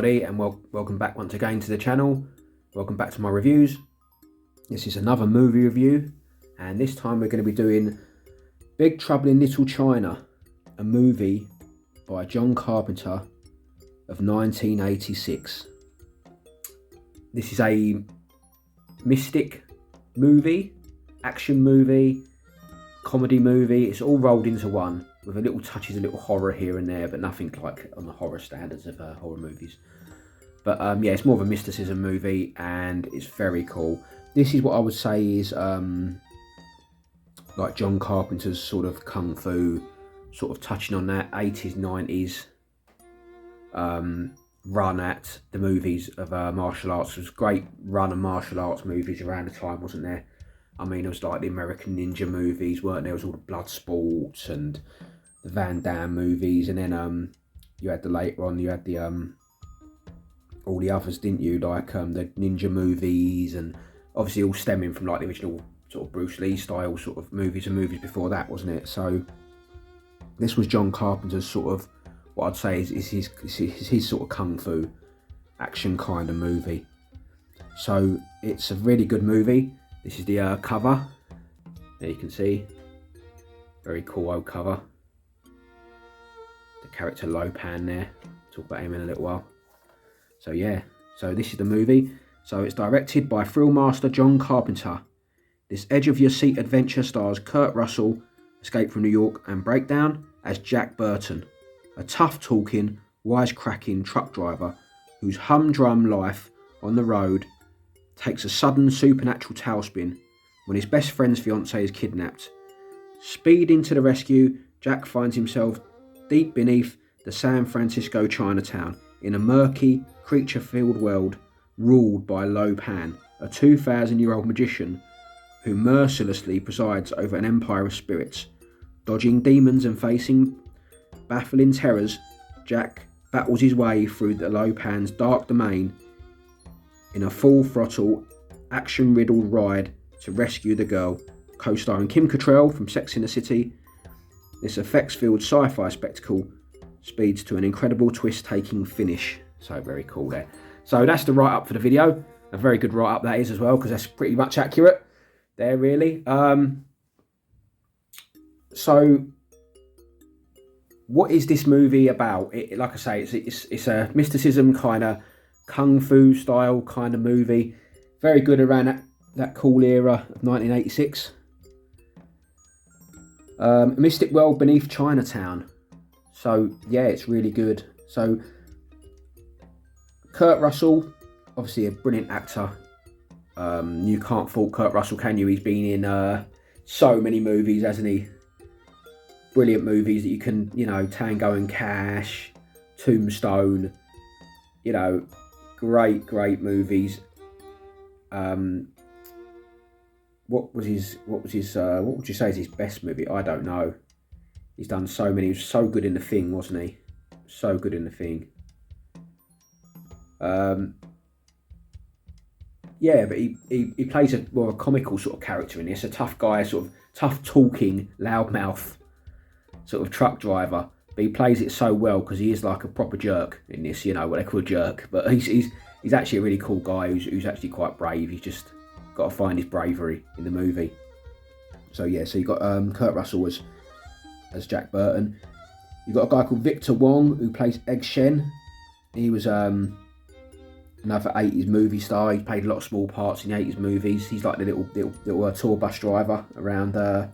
everybody, and welcome back once again to the channel. Welcome back to my reviews. This is another movie review, and this time we're going to be doing Big Trouble in Little China, a movie by John Carpenter of 1986. This is a mystic movie, action movie, comedy movie. It's all rolled into one, with a little touches, a little horror here and there, but nothing like on the horror standards of horror movies. But yeah, it's more of a mysticism movie, and it's very cool. This is what I would say is like John Carpenter's sort of kung fu, sort of touching on that 80s, 90s run at the movies of martial arts. There was a great run of martial arts movies around the time, wasn't there? I mean, it was like the American Ninja movies, weren't there? It was all the blood sports and the Van Damme movies, and then you had later on you had the all the others, didn't you? Like the ninja movies, and obviously all stemming from like the original sort of Bruce Lee style sort of movies and movies before that, wasn't it? So this was John Carpenter's sort of, what I'd say is his sort of kung fu action kind of movie. So it's a really good movie. This is the cover. There you can see, very cool old cover. The character Lopan there. Talk about him in a little while. So yeah, so this is the movie. So it's directed by Thrillmaster John Carpenter. This edge-of-your-seat adventure stars Kurt Russell, Escape from New York, and Breakdown as Jack Burton, a tough-talking, wisecracking truck driver whose humdrum life on the road takes a sudden supernatural tailspin when his best friend's fiancée is kidnapped. Speeding to the rescue, Jack finds himself deep beneath the San Francisco Chinatown in a murky, creature-filled world ruled by Lopan, a 2,000-year-old magician who mercilessly presides over an empire of spirits. Dodging demons and facing baffling terrors, Jack battles his way through the Lopan's dark domain in a full-throttle, action-riddled ride to rescue the girl. Co-starring Kim Cattrall from Sex and the City, this effects-filled sci-fi spectacle speeds to an incredible twist-taking finish. So very cool there. So that's the write-up for the video. A very good write-up that is as well, because that's pretty much accurate there, really. So what is this movie about? Like I say, it's a mysticism kind of kung fu style kind of movie. Very good around that cool era of 1986. A mystic world beneath Chinatown. So yeah, it's really good. So Kurt Russell, obviously a brilliant actor. You can't fault Kurt Russell, can you? He's been in so many movies, hasn't he? Brilliant movies that you can, you know, Tango and Cash, Tombstone, you know, great movies. What would you say is his best movie? I don't know. He's done so many. He was so good in The Thing, wasn't he? So good in The Thing. Yeah, but he plays more of a comical sort of character in this. A tough guy, sort of tough talking, loudmouth sort of truck driver. But he plays it so well because he is like a proper jerk in this. You know what they call a jerk. But he's actually a really cool guy who's actually quite brave. He's just got to find his bravery in the movie. So yeah, so you got Kurt Russell as Jack Burton. You got a guy called Victor Wong who plays Egg Shen. He was another 80s movie star. He's played a lot of small parts in the 80s movies. He's like the little tour bus driver around the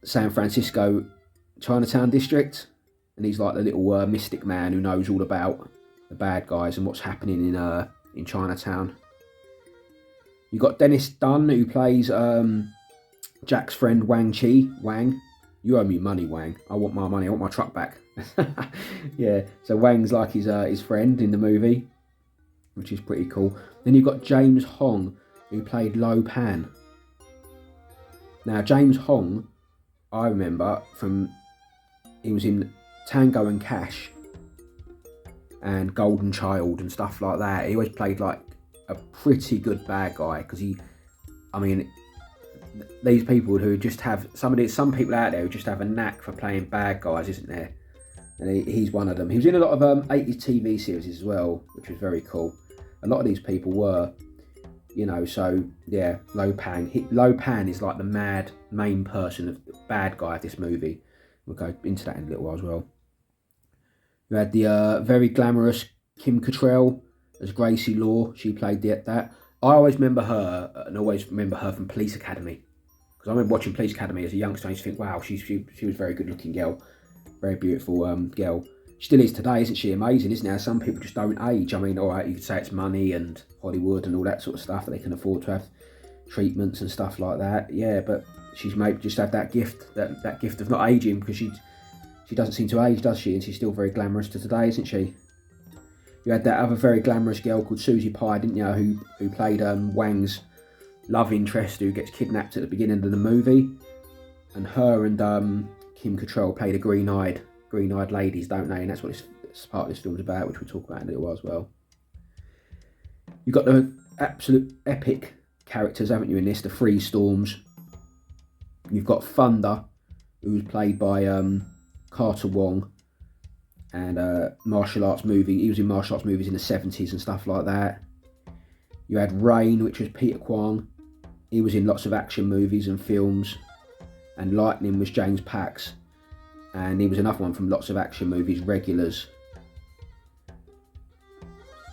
San Francisco Chinatown district, and he's like the little mystic man who knows all about the bad guys and what's happening in Chinatown. You got Dennis Dunn who plays Jack's friend Wang Chi. Wang, you owe me money, Wang. I want my money. I want my truck back. Yeah, so Wang's like his friend in the movie, which is pretty cool. Then you've got James Hong who played Lo Pan. Now James Hong, I remember he was in Tango and Cash and Golden Child and stuff like that. He always played like a pretty good bad guy, because I mean, these people who just have some people out there who just have a knack for playing bad guys, isn't there? and he's one of them. He was in a lot of 80s TV series as well, which was very cool. A lot of these people were, you know, so yeah, Lo Pan. Lo Pan is like the mad main person, of the bad guy of this movie. We'll go into that in a little while as well. You had the very glamorous Kim Cattrall as Gracie Law. She played that. I always remember her, and always remember her from Police Academy. Because I remember watching Police Academy as a youngster, and I used to think, wow, she was a very good looking girl. Very beautiful girl. She still is today, isn't she? Amazing, isn't it? Some people just don't age. I mean, all right, you could say it's money and Hollywood and all that sort of stuff, that they can afford to have treatments and stuff like that. Yeah, but she's maybe just had that gift, that gift of not aging, because she doesn't seem to age, does she? And she's still very glamorous to today, isn't she? You had that other very glamorous girl called Susie Pye, didn't you? Who played Wang's love interest, who gets kidnapped at the beginning of the movie, and her and Kim Cattrall played a green-eyed ladies, don't they? And that's what this part of this film's about, which we'll talk about in a little while as well. You've got the absolute epic characters, haven't you, in this? The Three Storms. You've got Thunder, who's played by Carter Wong, and martial arts movie. He was in martial arts movies in the 70s and stuff like that. You had Rain, which was Peter Kwong. He was in lots of action movies and films. And Lightning was James Pax. And he was another one from lots of action movies, regulars.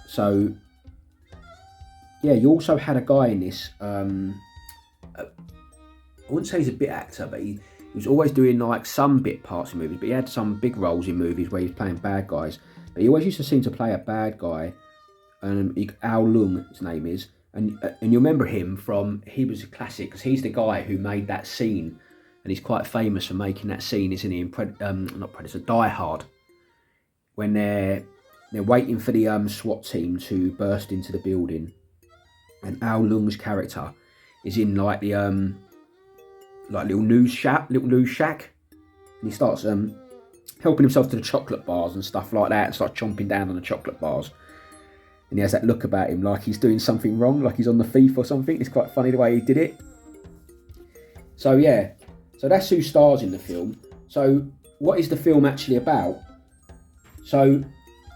So, yeah, you also had a guy in this. I wouldn't say he's a bit actor, but he was always doing like some bit parts in movies. But he had some big roles in movies where he was playing bad guys. But he always used to seem to play a bad guy. Ao Lung, his name is. And you remember him from, he was a classic, because he's the guy who made that scene. And he's quite famous for making that scene, isn't he? In not Predator, Die Hard, when they're waiting for the SWAT team to burst into the building, and Ao Lung's character is in like the like little news shack, and he starts helping himself to the chocolate bars and stuff like that, and starts chomping down on the chocolate bars. And he has that look about him, like he's doing something wrong, like he's on the thief or something. It's quite funny the way he did it. So yeah. So that's who stars in the film. So what is the film actually about? So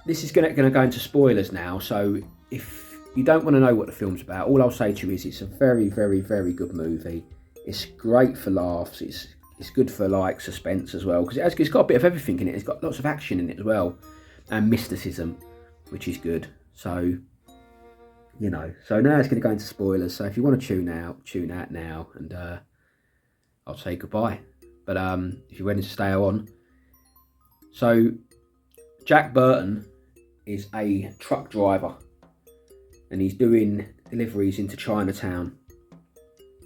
this is going to go into spoilers now. So if you don't want to know what the film's about, all I'll say to you is it's a very, very, very good movie. It's great for laughs. It's good for like suspense as well, because it's got a bit of everything in it. It's got lots of action in it as well, and mysticism, which is good. So, you know, so now it's going to go into spoilers. So if you want to tune out now, and I'll say goodbye. But if you're ready to stay on. So Jack Burton is a truck driver, and he's doing deliveries into Chinatown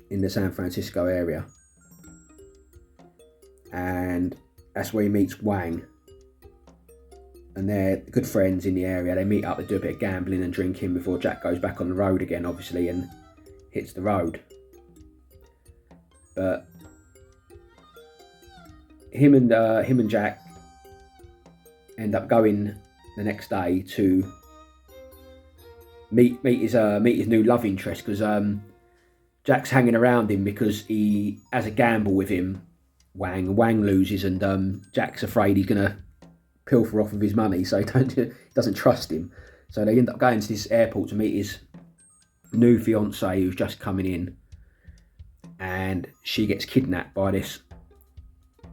in the San Francisco area. And that's where he meets Wang. And they're good friends in the area. They meet up, they do a bit of gambling and drinking before Jack goes back on the road again, obviously, and hits the road. But him and Jack end up going the next day to meet his new love interest, because Jack's hanging around him because he has a gamble with him. Wang loses, and Jack's afraid he's gonna pilfer off of his money, so he doesn't trust him. So they end up going to this airport to meet his new fiancée, who's just coming in, and she gets kidnapped by this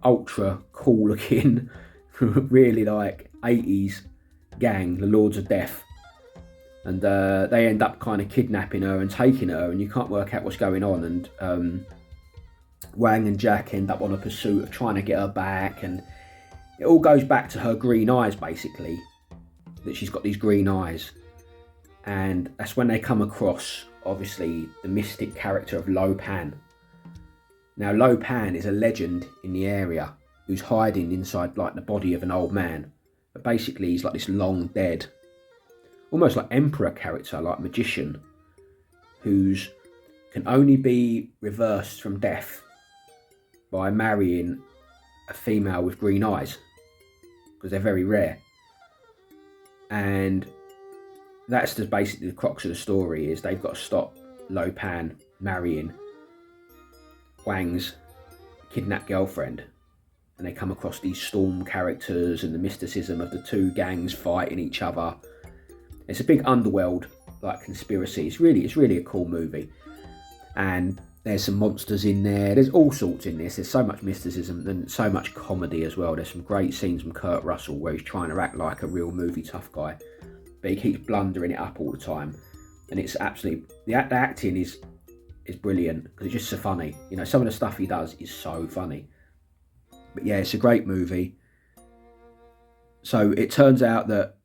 ultra cool looking, really like 80s gang, the Lords of Death. And they end up kind of kidnapping her and taking her, and you can't work out what's going on. And Wang and Jack end up on a pursuit of trying to get her back, and it all goes back to her green eyes, basically, that she's got these green eyes. And that's when they come across, obviously, the mystic character of Lo Pan. Now, Lo Pan is a legend in the area who's hiding inside like the body of an old man. But basically, he's like this long dead, almost like emperor character, like magician, who's can only be reversed from death by marrying a female with green eyes, because they're very rare. And that's just basically the crux of the story, is they've got to stop Lo Pan marrying Wang's kidnapped girlfriend. And and they come across these Storm characters and the mysticism of the two gangs fighting each other. It's a big underworld like conspiracy. It's really a cool movie, and there's some monsters in there. There's all sorts in this. There's so much mysticism and so much comedy as well. There's some great scenes from Kurt Russell where he's trying to act like a real movie tough guy, but he keeps blundering it up all the time. And it's absolutely, the acting is brilliant because it's just so funny. You know, some of the stuff he does is so funny. But yeah, it's a great movie. So it turns out that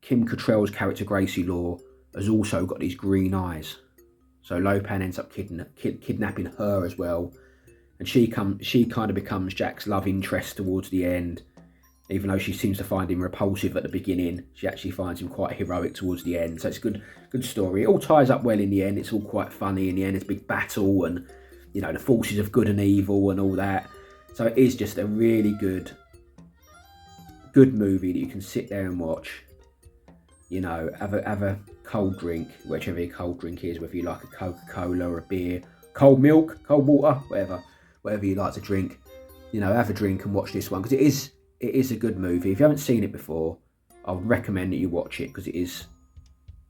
Kim Cattrall's character Gracie Law has also got these green eyes. So Lopan ends up kidnapping her as well, and she kind of becomes Jack's love interest towards the end. Even though she seems to find him repulsive at the beginning, she actually finds him quite heroic towards the end. So it's a good story. It all ties up well in the end. It's all quite funny in the end. It's a big battle, and you know, the forces of good and evil and all that. So it is just a really good movie that you can sit there and watch. You know, have a cold drink, whichever your cold drink is, whether you like a Coca-Cola or a beer, cold milk, cold water, whatever you like to drink. You know, have a drink and watch this one, because it is a good movie. If you haven't seen it before, I would recommend that you watch it, because it is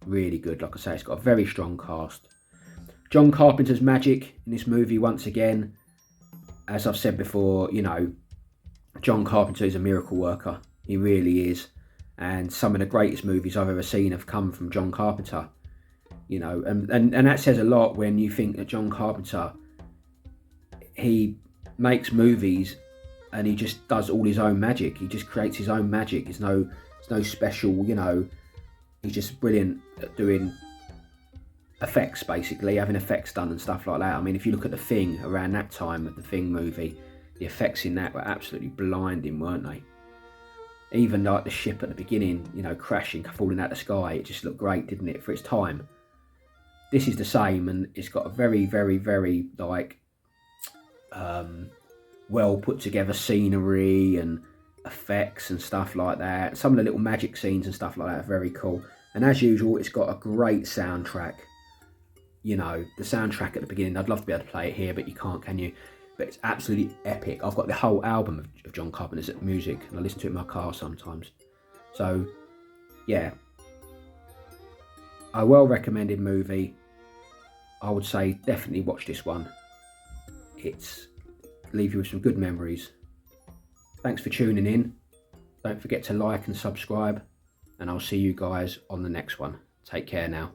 really good. Like I say, it's got a very strong cast. John Carpenter's magic in this movie once again. As I've said before, you know, John Carpenter is a miracle worker. He really is. And some of the greatest movies I've ever seen have come from John Carpenter. You know, and that says a lot when you think that John Carpenter, he makes movies and he just does all his own magic. He just creates his own magic. It's no special, you know, he's just brilliant at doing effects, basically, having effects done and stuff like that. I mean, if you look at The Thing, around that time of The Thing movie, the effects in that were absolutely blinding, weren't they? Even like the ship at the beginning, you know, crashing, falling out of the sky, it just looked great, didn't it, for its time? This is the same, and it's got a very, very, very, like, well put together scenery and effects and stuff like that. Some of the little magic scenes and stuff like that are very cool. And as usual, it's got a great soundtrack. You know, the soundtrack at the beginning, I'd love to be able to play it here, but you can't, can you? But it's absolutely epic. I've got the whole album of John Carpenter's music, and I listen to it in my car sometimes. So, yeah. A well-recommended movie. I would say definitely watch this one. It's leave you with some good memories. Thanks for tuning in. Don't forget to like and subscribe, and I'll see you guys on the next one. Take care now.